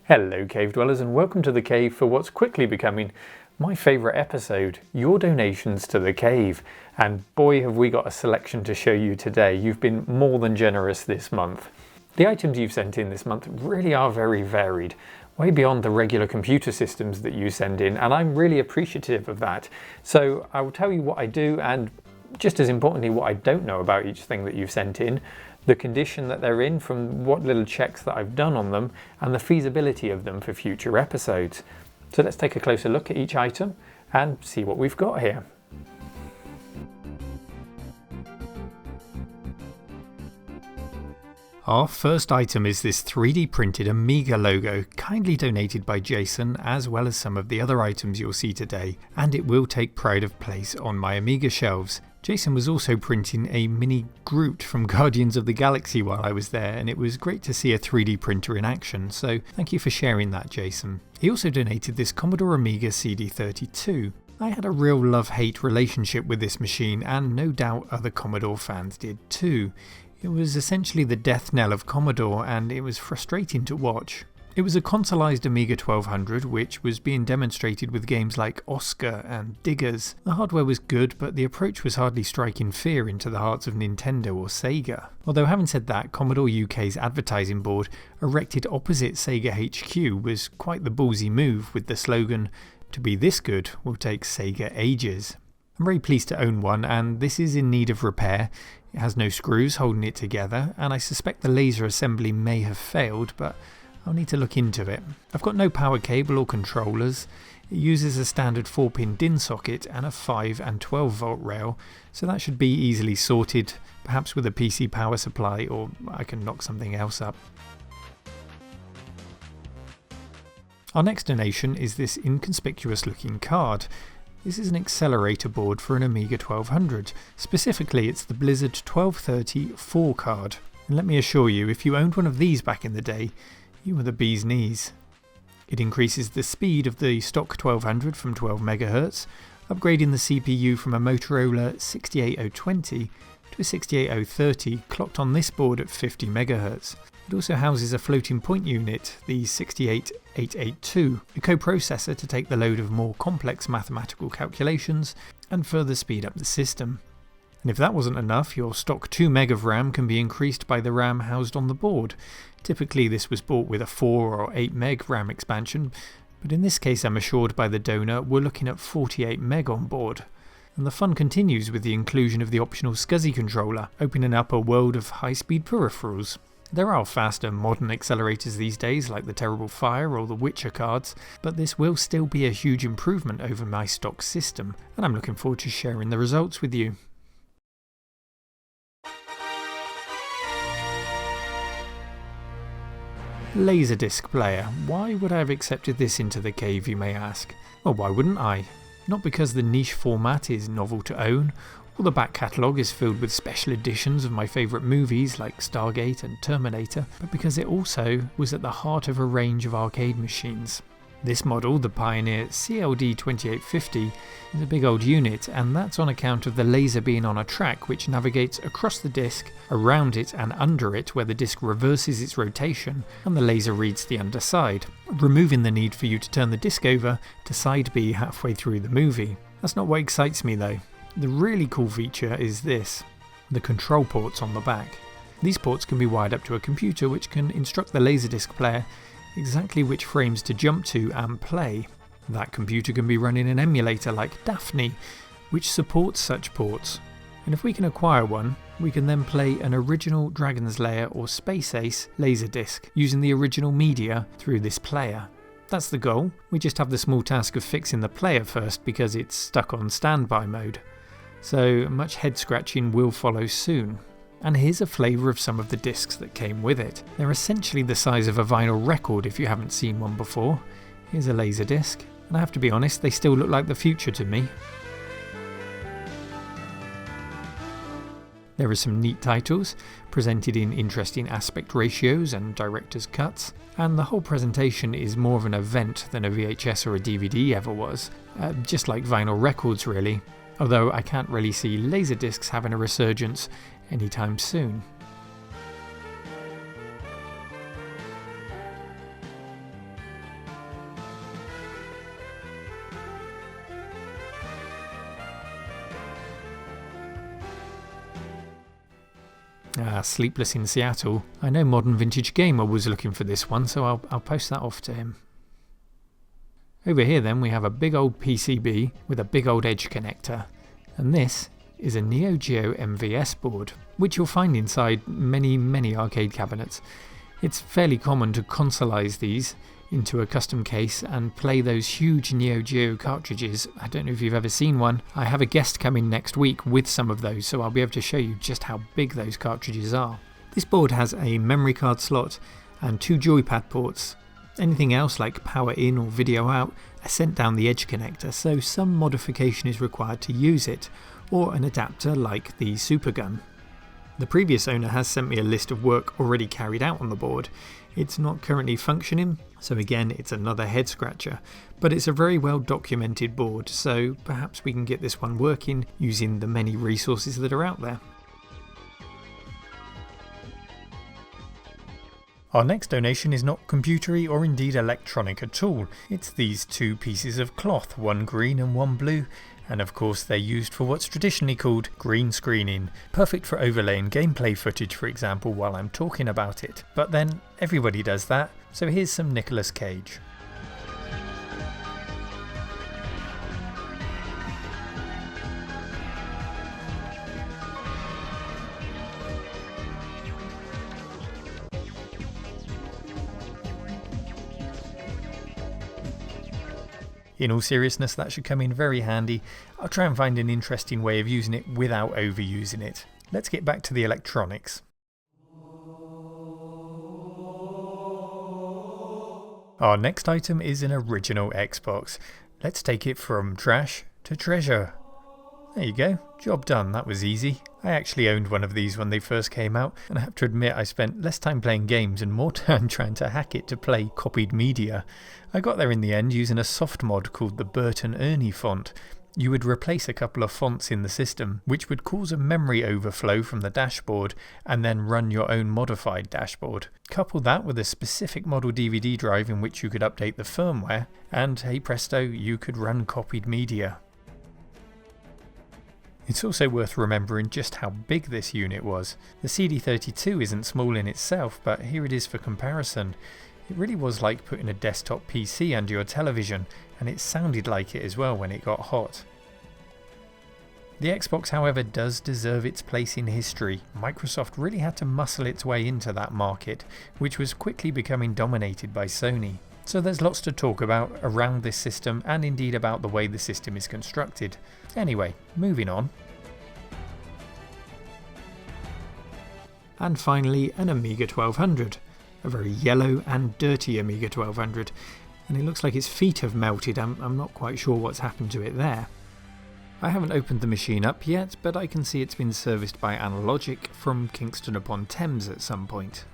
Hello cave dwellers, and welcome to the cave for what's quickly becoming my favourite episode, your donations to the cave. And boy have we got a selection to show you today. You've been more than generous this month. The items you've sent in this month really are very varied, way beyond the regular computer systems that you send in, and I'm really appreciative of that. So I will tell you what I do, and just as importantly what I don't know about each thing that you've sent in, the condition that they're in from what little checks that I've done on them, and the feasibility of them for future episodes. So let's take a closer look at each item and see what we've got here. Our first item is this 3D printed Amiga logo, kindly donated by Jason, as well as some of the other items you'll see today, and it will take pride of place on my Amiga shelves. Jason was also printing a mini Groot from Guardians of the Galaxy while I was there, and it was great to see a 3D printer in action, so thank you for sharing that, Jason. He also donated this Commodore Amiga CD32. I had a real love-hate relationship with this machine, and no doubt other Commodore fans did too. It was essentially the death knell of Commodore, and it was frustrating to watch. It was a consolised Amiga 1200 which was being demonstrated with games like Oscar and Diggers. The hardware was good, but the approach was hardly striking fear into the hearts of Nintendo or Sega. Although having said that, Commodore UK's advertising board, erected opposite Sega HQ, was quite the ballsy move, with the slogan, "To be this good will take Sega ages." I'm very pleased to own one, and this is in need of repair. It has no screws holding it together, and I suspect the laser assembly may have failed, but I'll need to look into it. I've got no power cable or controllers. It uses a standard 4-pin DIN socket and a 5 and 12 volt rail, so that should be easily sorted, perhaps with a PC power supply, or I can knock something else up. Our next donation is this inconspicuous looking card. This is an accelerator board for an Amiga 1200. Specifically, it's the Blizzard 1230 4 card. And let me assure you, if you owned one of these back in the day, you were the bee's knees. It increases the speed of the stock 1200 from 12 MHz, upgrading the CPU from a Motorola 68020 to a 68030, clocked on this board at 50 MHz. It also houses a floating point unit, the 68882, a coprocessor to take the load of more complex mathematical calculations and further speed up the system. And if that wasn't enough, your stock 2 meg of RAM can be increased by the RAM housed on the board. Typically this was bought with a 4 or 8 meg RAM expansion, but in this case I'm assured by the donor we're looking at 48 meg on board. And the fun continues with the inclusion of the optional SCSI controller, opening up a world of high-speed peripherals. There are faster modern accelerators these days, like the Terrible Fire or the Witcher cards, but this will still be a huge improvement over my stock system, and I'm looking forward to sharing the results with you. Laserdisc player. Why would I have accepted this into the cave, you may ask? Well, why wouldn't I? Not because the niche format is novel to own, or the back catalogue is filled with special editions of my favourite movies like Stargate and Terminator, but because it also was at the heart of a range of arcade machines. This model, the Pioneer CLD2850, is a big old unit, and that's on account of the laser being on a track which navigates across the disc, around it and under it, where the disc reverses its rotation and the laser reads the underside, removing the need for you to turn the disc over to side B halfway through the movie. That's not what excites me though. The really cool feature is this, the control ports on the back. These ports can be wired up to a computer which can instruct the Laserdisc player exactly which frames to jump to and play. That computer can be running an emulator like Daphne, which supports such ports. And if we can acquire one, we can then play an original Dragon's Lair or Space Ace Laserdisc using the original media through this player. That's the goal. We just have the small task of fixing the player first because it's stuck on standby mode. So much head scratching will follow soon. And here's a flavour of some of the discs that came with it. They're essentially the size of a vinyl record if you haven't seen one before. Here's a Laserdisc, and I have to be honest, they still look like the future to me. There are some neat titles, presented in interesting aspect ratios and director's cuts, and the whole presentation is more of an event than a VHS or a DVD ever was, just like vinyl records really, although I can't really see Laserdiscs having a resurgence anytime soon. Sleepless in Seattle. I know Modern Vintage Gamer was looking for this one, so I'll post that off to him. Over here then we have a big old PCB with a big old edge connector, and this is a Neo Geo MVS board, which you'll find inside many arcade cabinets. It's fairly common to consoleize these into a custom case and play those huge Neo Geo cartridges. I don't know if you've ever seen one. I have a guest coming next week with some of those, so I'll be able to show you just how big those cartridges are. This board has a memory card slot and 2 joypad ports. Anything else like power in or video out are sent down the edge connector, so some modification is required to use it, or an adapter like the Supergun. The previous owner has sent me a list of work already carried out on the board. It's not currently functioning, so again it's another head scratcher, but it's a very well documented board, so perhaps we can get this one working using the many resources that are out there. Our next donation is not computery or indeed electronic at all. It's these 2 pieces of cloth, one green and one blue, and of course they're used for what's traditionally called green screening, perfect for overlaying gameplay footage for example while I'm talking about it. But then everybody does that, so here's some Nicolas Cage. In all seriousness, that should come in very handy. I'll try and find an interesting way of using it without overusing it. Let's get back to the electronics. Our next item is an original Xbox. Let's take it from trash to treasure. There you go, job done, that was easy. I actually owned one of these when they first came out, and I have to admit I spent less time playing games and more time trying to hack it to play copied media. I got there in the end using a soft mod called the Bert and Ernie font. You would replace a couple of fonts in the system, which would cause a memory overflow from the dashboard and then run your own modified dashboard. Couple that with a specific model DVD drive in which you could update the firmware, and hey presto, you could run copied media. It's also worth remembering just how big this unit was. The CD32 isn't small in itself, but here it is for comparison. It really was like putting a desktop PC under your television, and it sounded like it as well when it got hot. The Xbox, however, does deserve its place in history. Microsoft really had to muscle its way into that market, which was quickly becoming dominated by Sony. So there's lots to talk about around this system and indeed about the way the system is constructed. Anyway, moving on. And finally, an Amiga 1200. A very yellow and dirty Amiga 1200. And it looks like its feet have melted. I'm not quite sure what's happened to it there. I haven't opened the machine up yet, but I can see it's been serviced by Analogic from Kingston upon Thames at some point.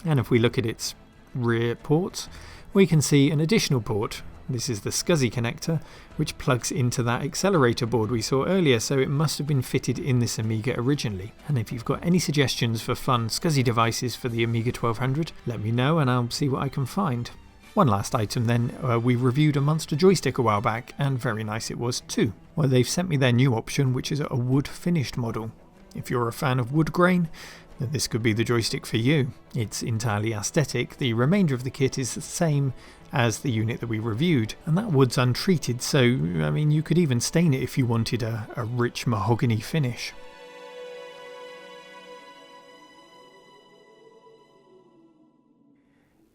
And if we look at its rear ports, we can see an additional port. This is the SCSI connector, which plugs into that accelerator board we saw earlier, so it must have been fitted in this Amiga originally. And if you've got any suggestions for fun SCSI devices for the Amiga 1200, let me know and I'll see what I can find. One last item then, we reviewed a Monster joystick a while back, and very nice it was too. Well, they've sent me their new option, which is a wood finished model. If you're a fan of wood grain, then this could be the joystick for you. It's entirely aesthetic. The remainder of the kit is the same as the unit that we reviewed, and that wood's untreated, so I mean you could even stain it if you wanted a rich mahogany finish.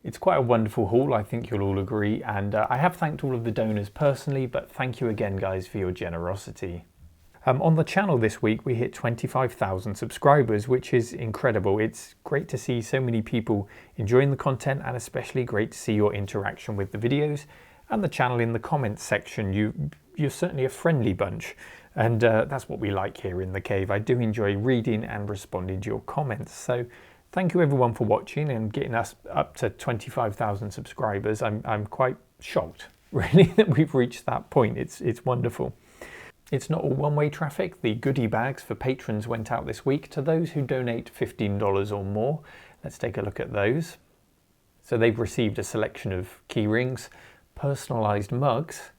It's quite a wonderful haul, I think you'll all agree, and I have thanked all of the donors personally, but thank you again guys for your generosity. On the channel this week we hit 25,000 subscribers, which is incredible. It's great to see so many people enjoying the content, and especially great to see your interaction with the videos and the channel in the comments section. You're certainly a friendly bunch, and that's what we like here in the cave. I do enjoy reading and responding to your comments, so thank you everyone for watching and getting us up to 25,000 subscribers. I'm quite shocked really that we've reached that point. It's wonderful. It's not all one-way traffic. The goodie bags for patrons went out this week to those who donate $15 or more. Let's take a look at those. So they've received a selection of key rings, personalised mugs,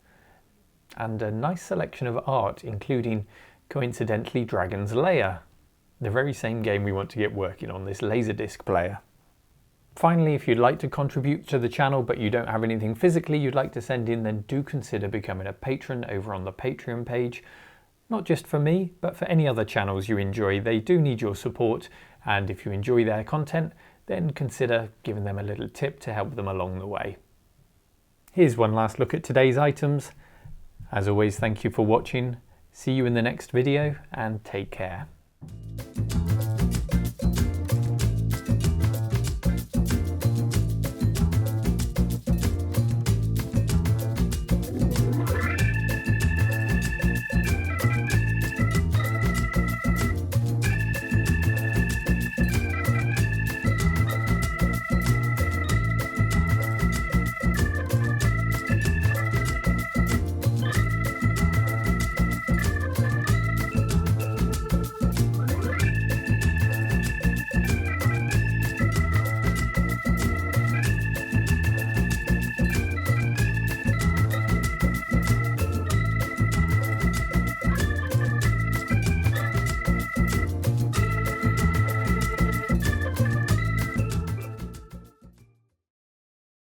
and a nice selection of art, including, coincidentally, Dragon's Lair. the very same game we want to get working on, this Laserdisc player. Finally, if you'd like to contribute to the channel but you don't have anything physically you'd like to send in, then do consider becoming a patron over on the Patreon page. Not just for me, but for any other channels you enjoy. They do need your support, and if you enjoy their content, then consider giving them a little tip to help them along the way. Here's one last look at today's items. As always, thank you for watching. See you in the next video, and take care.